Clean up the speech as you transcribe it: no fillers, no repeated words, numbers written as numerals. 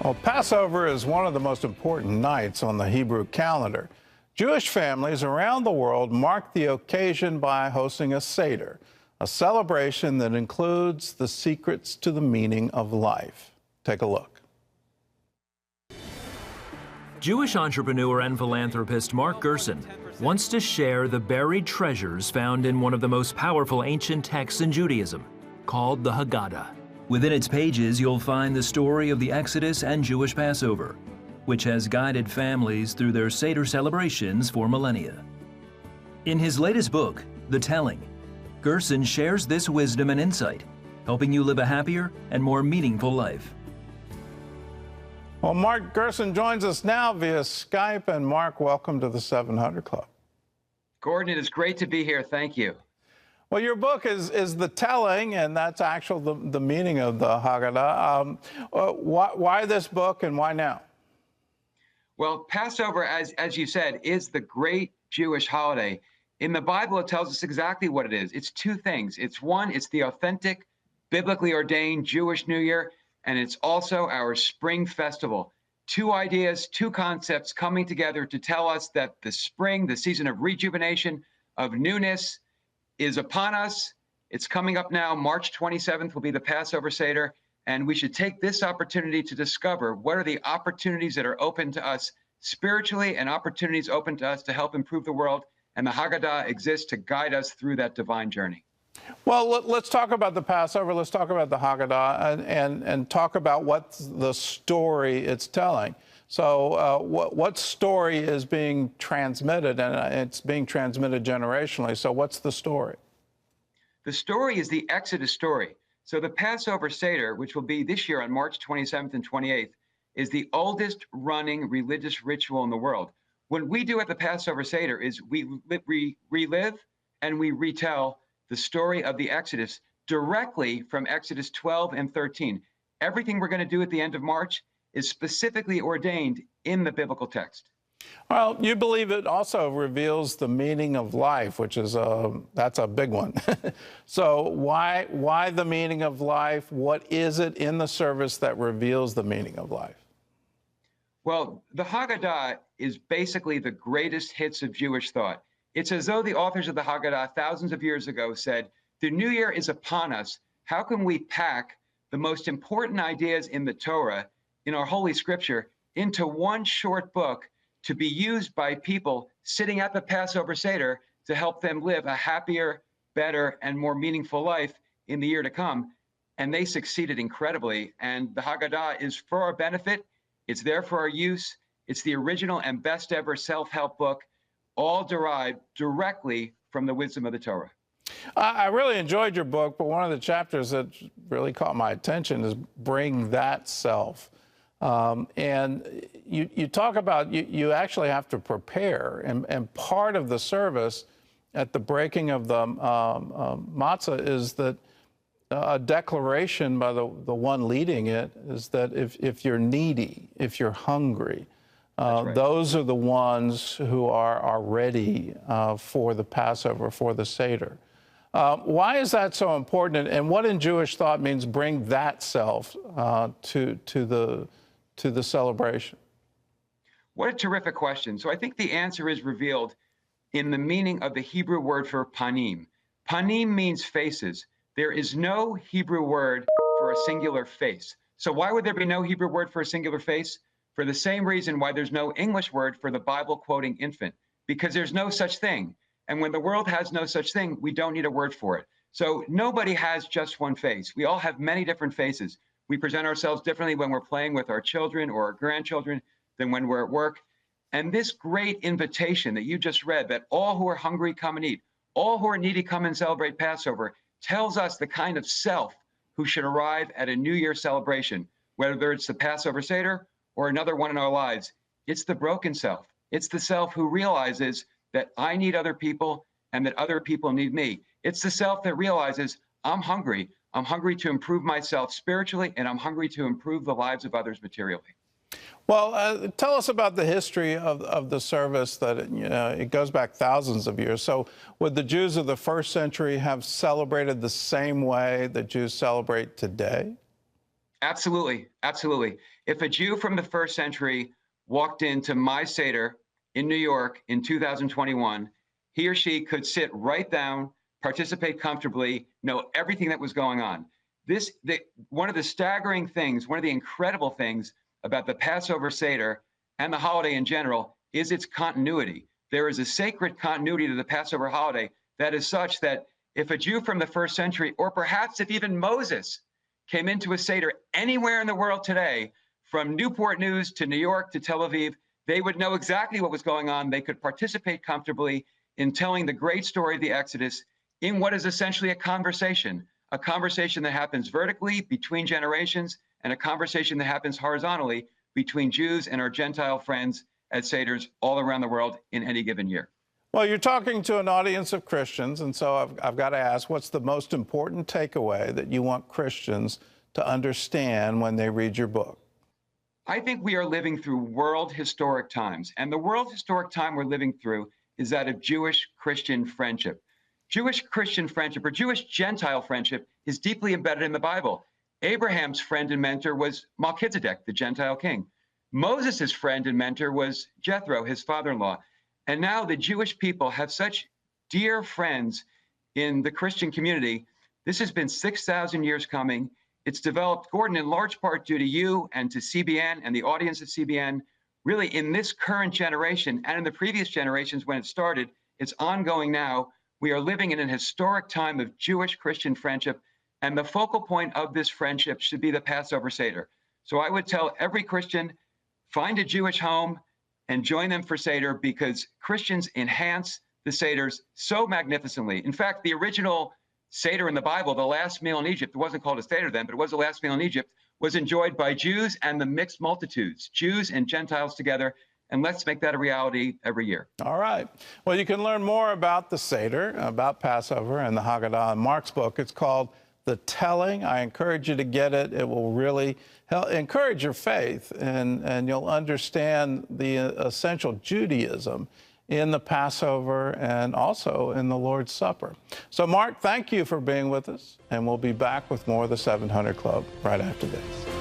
Well, Passover is one of the most important nights on the Hebrew calendar. Jewish families around the world mark the occasion by hosting a Seder, a celebration that includes the secrets to the meaning of life. Take a look. Jewish entrepreneur and philanthropist Mark Gerson wants to share the buried treasures found in one of the most powerful ancient texts in Judaism, called the Haggadah. Within its pages, you'll find the story of the Exodus and Jewish Passover, which has guided families through their Seder celebrations for millennia. In his latest book, The Telling, Gerson shares this wisdom and insight, helping you live a happier and more meaningful life. Well, Mark Gerson joins us now via Skype. And Mark, welcome to the 700 Club. Gordon, it is great to be here. Thank you. Well, your book is The Telling, and that's actually the meaning of the Haggadah. Why this book and why now? Well, Passover, as you said, is the great Jewish holiday. In the Bible, it tells us exactly what it is. It's two things. It's one, it's the authentic, biblically ordained Jewish New Year, and it's also our spring festival. Two ideas, two concepts coming together to tell us that the spring, the season of rejuvenation, of newness, is upon us. It's coming up now. March 27th will be the Passover Seder, and we should take this opportunity to discover what are the opportunities that are open to us spiritually and opportunities open to us to help improve the world, and the Haggadah exists to guide us through that divine journey. Well, let's talk about the Passover. Let's talk about the Haggadah and talk about what the story it's telling. So what story is being transmitted? And it's being transmitted generationally. So what's the story? The story is the Exodus story. So the Passover Seder, which will be this year on March 27th and 28th, is the oldest running religious ritual in the world. What we do at the Passover Seder is we relive and we retell the story of the Exodus directly from Exodus 12 and 13. Everything we're going to do at the end of March is specifically ordained in the biblical text. Well, you believe it also reveals the meaning of life, which is that's a big one. So why the meaning of life? What is it in the service that reveals the meaning of life? Well, the Haggadah is basically the greatest hits of Jewish thought. It's as though the authors of the Haggadah thousands of years ago said, the new year is upon us. How can we pack the most important ideas in the Torah, in our Holy Scripture, into one short book to be used by people sitting at the Passover Seder to help them live a happier, better, and more meaningful life in the year to come? And they succeeded incredibly. And the Haggadah is for our benefit. It's there for our use. It's the original and best ever self-help book, all derived directly from the wisdom of the Torah. I really enjoyed your book, but one of the chapters that really caught my attention is Bring That Self. And you talk about you actually have to prepare, and part of the service at the breaking of the matzah is that a declaration by the one leading it is that if you're needy, if you're hungry, right, those are the ones who are ready for the Passover, for the Seder. Why is that so important, and what in Jewish thought means bring that self to the celebration? What a terrific question. So I think the answer is revealed in the meaning of the Hebrew word for panim. Panim means faces. There is no Hebrew word for a singular face. So why would there be no Hebrew word for a singular face? For the same reason why there's no English word for the Bible quoting infant, because there's no such thing. And when the world has no such thing, we don't need a word for it. So nobody has just one face. We all have many different faces. We present ourselves differently when we're playing with our children or our grandchildren than when we're at work. And this great invitation that you just read, that all who are hungry come and eat, all who are needy come and celebrate Passover, tells us the kind of self who should arrive at a New Year celebration, whether it's the Passover Seder or another one in our lives. It's the broken self. It's the self who realizes that I need other people and that other people need me. It's the self that realizes I'm hungry. I'm hungry to improve myself spiritually, and I'm hungry to improve the lives of others materially. Well, tell us about the history of the service, that it goes back thousands of years. So would the Jews of the first century have celebrated the same way that Jews celebrate today? Absolutely, absolutely. If a Jew from the first century walked into my Seder in New York in 2021, he or she could sit right down, participate comfortably, know everything that was going on. One of the staggering things, one of the incredible things about the Passover Seder and the holiday in general is its continuity. There is a sacred continuity to the Passover holiday that is such that if a Jew from the first century, or perhaps if even Moses, came into a Seder anywhere in the world today, from Newport News to New York to Tel Aviv, they would know exactly what was going on. They could participate comfortably in telling the great story of the Exodus in what is essentially a conversation that happens vertically between generations and a conversation that happens horizontally between Jews and our Gentile friends at Seders all around the world in any given year. Well, you're talking to an audience of Christians, and so I've got to ask, what's the most important takeaway that you want Christians to understand when they read your book? I think we are living through world historic times, and the world historic time we're living through is that of Jewish-Christian friendship. Jewish-Christian friendship, or Jewish-Gentile friendship, is deeply embedded in the Bible. Abraham's friend and mentor was Melchizedek, the Gentile king. Moses' friend and mentor was Jethro, his father-in-law. And now the Jewish people have such dear friends in the Christian community. This has been 6,000 years coming. It's developed, Gordon, in large part due to you and to CBN and the audience of CBN. Really, in this current generation and in the previous generations when it started, it's ongoing now. We are living in an historic time of Jewish-Christian friendship, and the focal point of this friendship should be the Passover Seder. So I would tell every Christian, find a Jewish home and join them for Seder, because Christians enhance the Seders so magnificently. In fact, the original Seder in the Bible, the last meal in Egypt, it wasn't called a Seder then, but it was the last meal in Egypt, was enjoyed by Jews and the mixed multitudes, Jews and Gentiles together. And let's make that a reality every year. All right. Well, you can learn more about the Seder, about Passover, and the Haggadah in Mark's book. It's called The Telling. I encourage you to get it. It will really encourage your faith, and you'll understand the essential Judaism in the Passover and also in the Lord's Supper. So, Mark, thank you for being with us, and we'll be back with more of the 700 Club right after this.